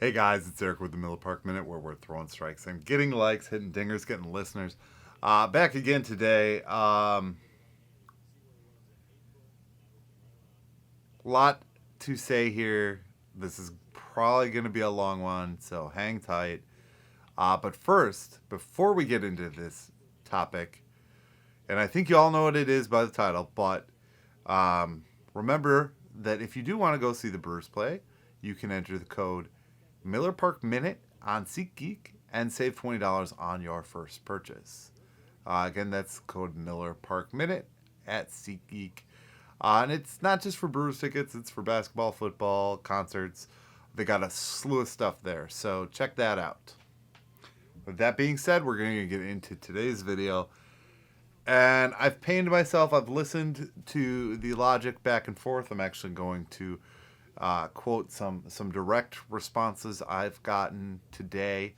Hey guys, it's Eric with the Miller Park Minute, where we're throwing strikes and getting likes, hitting dingers, getting listeners. Back again today. Lot to say here. This is probably going to be a long one, so hang tight. But first, before we get into this topic, and I think you all know what it is by the title, but remember that if you do want to go see the Brewers play, you can enter the code Miller Park Minute on SeatGeek and save $20 on your first purchase. Again, that's code Miller Park Minute at SeatGeek. And it's not just for Brewers tickets, it's for basketball, football, concerts. They got a slew of stuff there, so check that out. With that being said, we're going to get into today's video. And I've pained myself. I've listened to the logic back and forth. I'm actually going to quote some direct responses I've gotten today.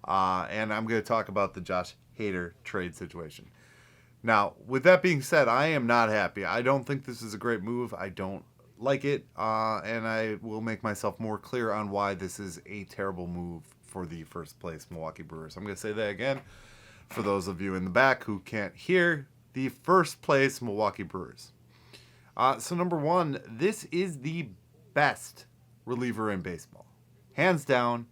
And I'm going to talk about the Josh Hader trade situation. Now, with that being said, I am not happy. I don't think this is a great move. I don't like it. And I will make myself more clear on why this is a terrible move for the first place Milwaukee Brewers. I'm going to say that again for those of you in the back who can't hear. The first place Milwaukee Brewers. So number one, this is the best reliever in baseball. Hands down,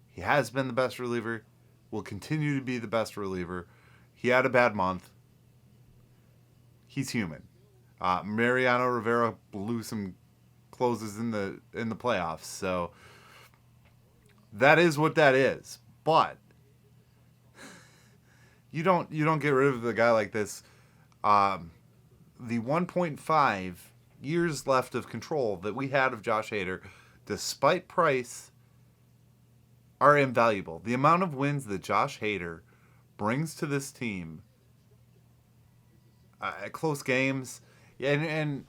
he has been the best reliever, will continue to be the best reliever. He had a bad month. He's human. Mariano Rivera blew some closes in the playoffs, so that is what that is. But you don't get rid of a guy like this. The 1.5 years left of control that we had of Josh Hader, despite price, are invaluable. The amount of wins that Josh Hader brings to this team at close games, and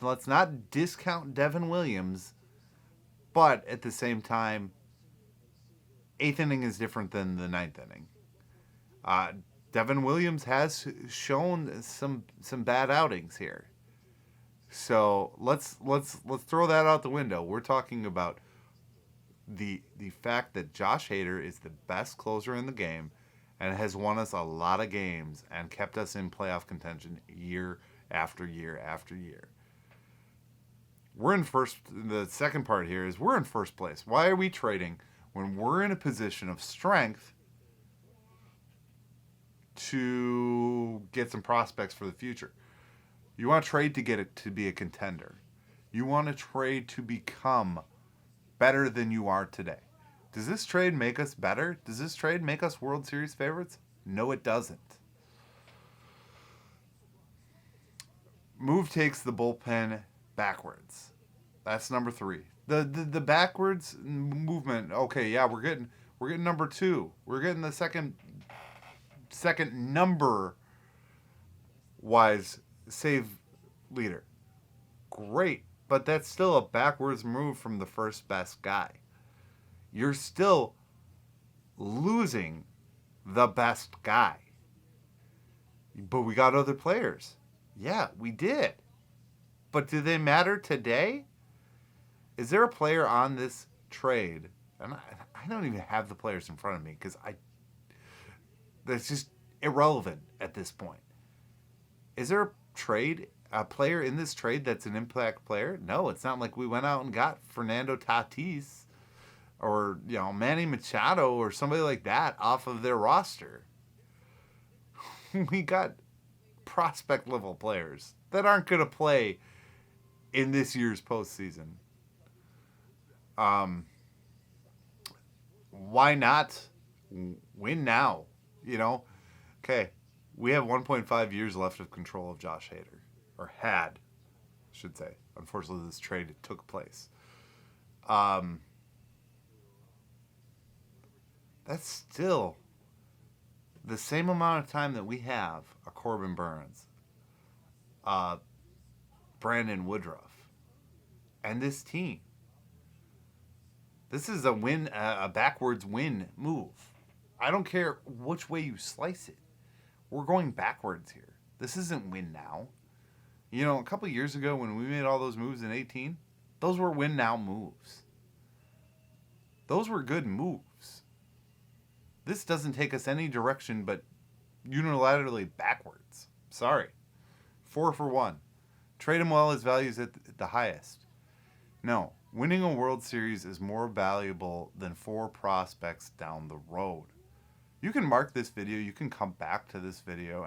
let's not discount Devin Williams, but at the same time, eighth inning is different than the ninth inning. Devin Williams has shown some bad outings here. So let's throw that out the window. We're talking about the fact that Josh Hader is the best closer in the game and has won us a lot of games and kept us in playoff contention year after year after year. We're in first. The second part here is we're in first place. Why are we trading when we're in a position of strength to get some prospects for the future? You want to trade to get it to be a contender. You want to trade to become better than you are today. Does this trade make us better? Does this trade make us World Series favorites? No, it doesn't. Move takes the bullpen backwards. That's number 3. The backwards movement. Okay, yeah, we're getting number 2. We're getting the second number wise save leader. Great, but that's still a backwards move from the first best guy. You're still losing the best guy. But we got other players. Yeah, we did. But do they matter today? Is there a player on this trade? And I don't even have the players in front of me because that's just irrelevant at this point. Is there a player in this trade that's an impact player? No, it's not like we went out and got Fernando Tatis or Manny Machado or somebody like that off of their roster. We got prospect level players that aren't going to play in this year's postseason. Why not win now? Okay, we have 1.5 years left of control of Josh Hader, or had, I should say. Unfortunately, this trade took place. That's still the same amount of time that we have a Corbin Burns, Brandon Woodruff, and this team. This is a backwards win move. I don't care which way you slice it. We're going backwards here. This isn't win now. A couple years ago when we made all those moves in 18, those were win now moves. Those were good moves. This doesn't take us any direction but unilaterally backwards. Sorry. 4 for 1. Trade him while his value is at the highest. No, winning a World Series is more valuable than 4 prospects down the road. You can mark this video, you can come back to this video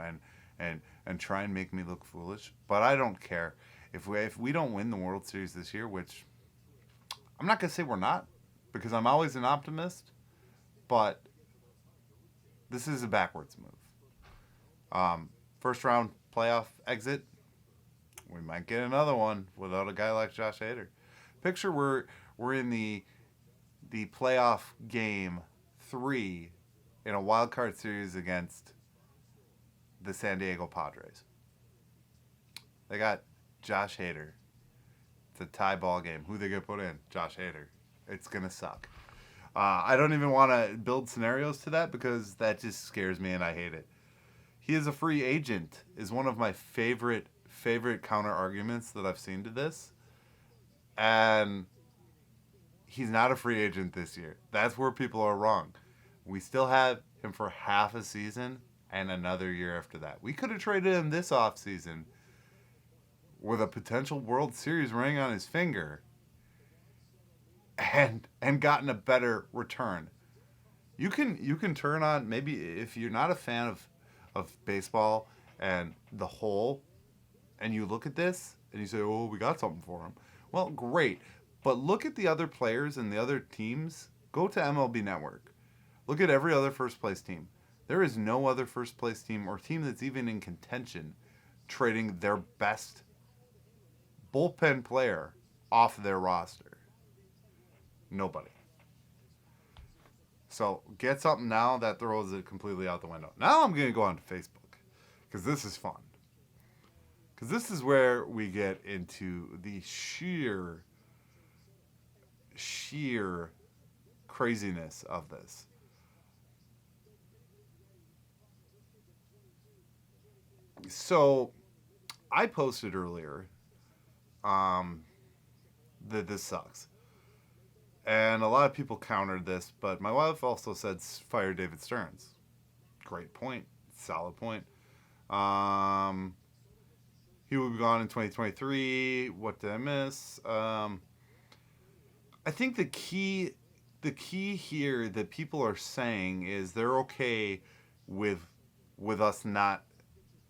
and try and make me look foolish, but I don't care. If we don't win the World Series this year, which I'm not going to say we're not, because I'm always an optimist, but this is a backwards move. First round playoff exit, we might get another one without a guy like Josh Hader. Picture we're in the playoff game 3 in a wild card series against the San Diego Padres. They got Josh Hader. It's a tie ball game. Who they gonna put in? Josh Hader. It's gonna suck. I don't even want to build scenarios to that because that just scares me and I hate it. He is a free agent is one of my favorite counter arguments that I've seen to this. And he's not a free agent this year. That's where people are wrong. We still have him for half a season and another year after that. We could have traded him this offseason with a potential World Series ring on his finger and gotten a better return. You can turn on, maybe if you're not a fan of baseball and the whole, and you look at this and you say, oh, we got something for him. Well, great. But look at the other players and the other teams. Go to MLB Network. Look at every other first place team. There is no other first place team or team that's even in contention trading their best bullpen player off their roster. Nobody. So get something now that throws it completely out the window. Now I'm going to go on to Facebook because this is fun. Because this is where we get into the sheer craziness of this. So I posted earlier that this sucks. And a lot of people countered this, but my wife also said fire David Stearns. Great point. Solid point. He will be gone in 2023. What did I miss? I think the key here that people are saying is they're okay with us not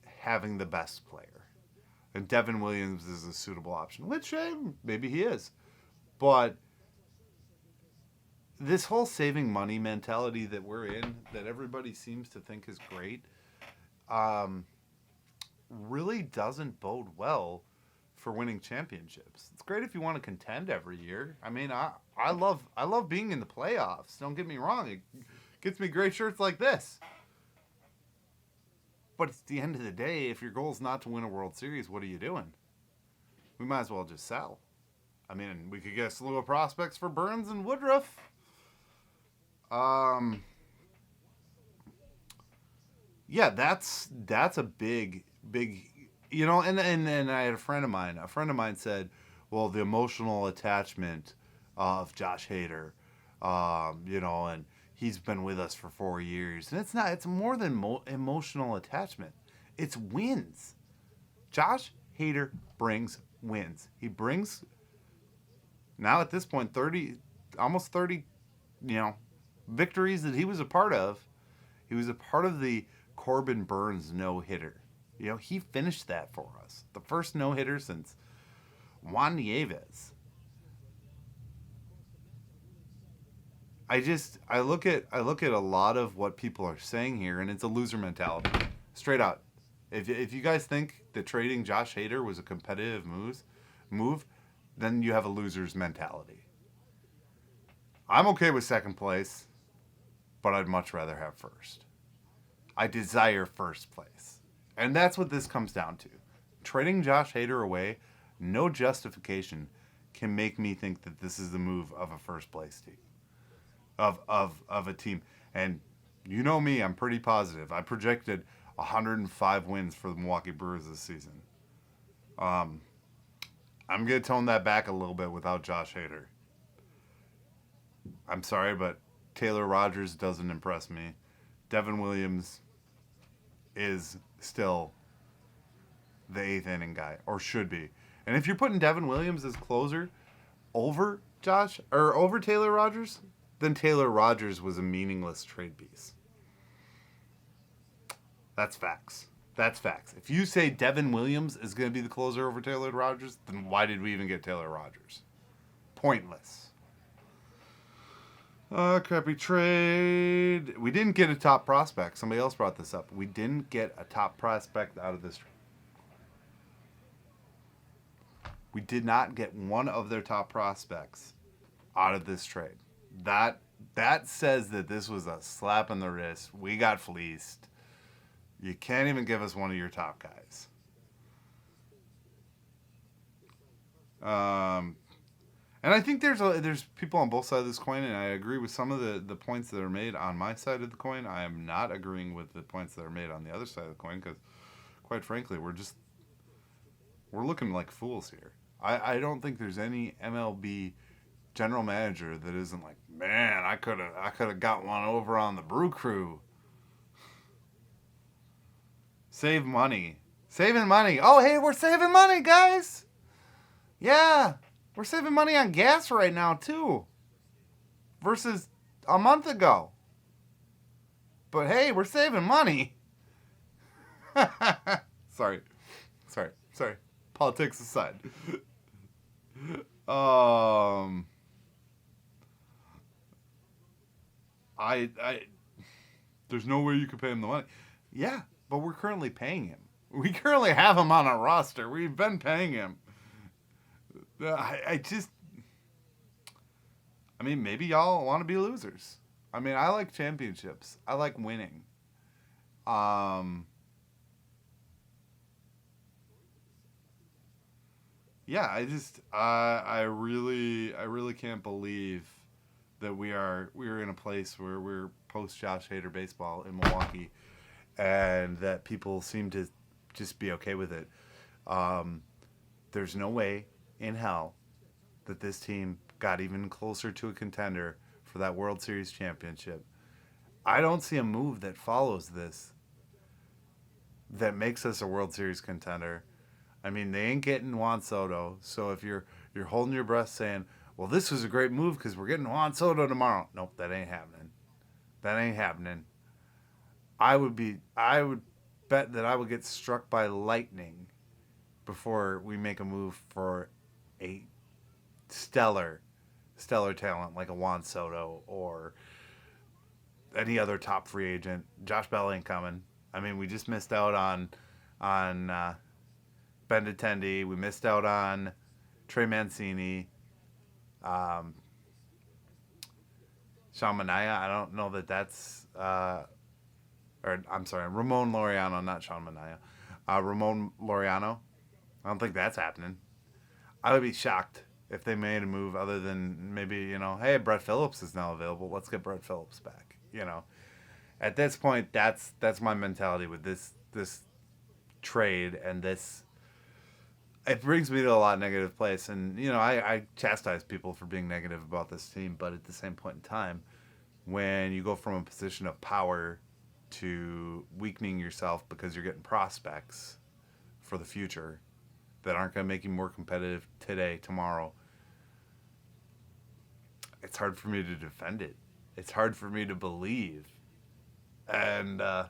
having the best player. And Devin Williams is a suitable option, which maybe he is. But this whole saving money mentality that we're in, that everybody seems to think is great, really doesn't bode well for winning championships. It's great if you want to contend every year. I mean, I love being in the playoffs. Don't get me wrong. It gets me great shirts like this. But at the end of the day, if your goal is not to win a World Series, what are you doing? We might as well just sell. I mean, we could get a slew of prospects for Burns and Woodruff. Yeah, that's a big, you know, and I had a friend of mine said, well, the emotional attachment of Josh Hader, you know, and he's been with us for 4 years. And it's more than emotional attachment. It's wins. Josh Hader brings wins. He brings, now at this point, almost 30, you know, victories that he was a part of. He was a part of the Corbin Burns no-hitter. You know, he finished that for us. The first no-hitter since Juan Nieves. I look at a lot of what people are saying here, and it's a loser mentality. Straight out. If you guys think that trading Josh Hader was a competitive move, then you have a loser's mentality. I'm okay with second place, but I'd much rather have first. I desire first place. And that's what this comes down to. Trading Josh Hader away, no justification can make me think that this is the move of a first place team. Of a team. And you know me, I'm pretty positive. I projected 105 wins for the Milwaukee Brewers this season. I'm going to tone that back a little bit without Josh Hader. I'm sorry, but Taylor Rogers doesn't impress me. Devin Williams is still the 8th inning guy, or should be. And if you're putting Devin Williams as closer over over Taylor Rogers, then Taylor Rogers was a meaningless trade piece. That's facts. That's facts. If you say Devin Williams is going to be the closer over Taylor Rogers, then why did we even get Taylor Rogers? Pointless. Crappy trade. We didn't get a top prospect. Somebody else brought this up. We didn't get a top prospect out of this trade. We did not get one of their top prospects out of this trade. That says that this was a slap in the wrist. We got fleeced. You can't even give us one of your top guys. And I think there's people on both sides of this coin, and I agree with some of the points that are made on my side of the coin. I am not agreeing with the points that are made on the other side of the coin because, quite frankly, we're looking like fools here. I don't think there's any MLB general manager that isn't like, man, I could have got one over on the Brew Crew. Save money. Saving money. Oh, hey, we're saving money, guys. Yeah, we're saving money on gas right now, too. Versus a month ago. But, hey, we're saving money. Sorry. Politics aside. There's no way you could pay him the money. Yeah, but we're currently paying him. We currently have him on our roster. We've been paying him. I mean, maybe y'all want to be losers. I mean, I like championships. I like winning. Yeah, I really can't believe that we're in a place where we're post Josh Hader baseball in Milwaukee, and that people seem to just be okay with it. There's no way in hell that this team got even closer to a contender for that World Series championship. I don't see a move that follows this that makes us a World Series contender. I mean, they ain't getting Juan Soto, so if you're holding your breath saying, well, this was a great move because we're getting Juan Soto tomorrow. Nope, that ain't happening. That ain't happening. I would bet that I would get struck by lightning before we make a move for a stellar talent like a Juan Soto or any other top free agent. Josh Bell ain't coming. I mean, we just missed out on Benintendi. We missed out on Trey Mancini. Sean Manaea. I don't know that's Ramon Laureano, not Sean Manaea. Ramon Laureano. I don't think that's happening. I would be shocked if they made a move other than maybe, hey, Brett Phillips is now available. Let's get Brett Phillips back. At this point, that's my mentality with this trade and this. It brings me to a lot of negative place, and I chastise people for being negative about this team, but at the same point in time, when you go from a position of power to weakening yourself because you're getting prospects for the future that aren't going to make you more competitive today, tomorrow, it's hard for me to defend it. It's hard for me to believe. And, yeah.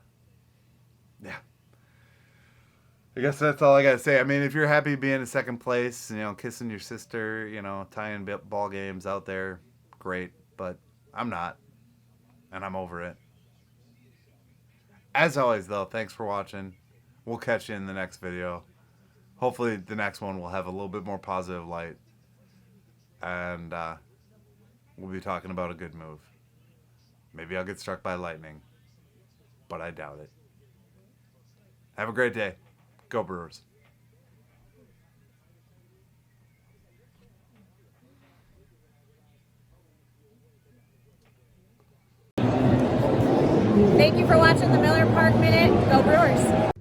I guess that's all I got to say. I mean, if you're happy being in second place, kissing your sister, tying ball games out there, great. But I'm not. And I'm over it. As always, though, thanks for watching. We'll catch you in the next video. Hopefully the next one will have a little bit more positive light. And we'll be talking about a good move. Maybe I'll get struck by lightning. But I doubt it. Have a great day. Go Brewers. Thank you for watching the Miller Park Minute. Go Brewers.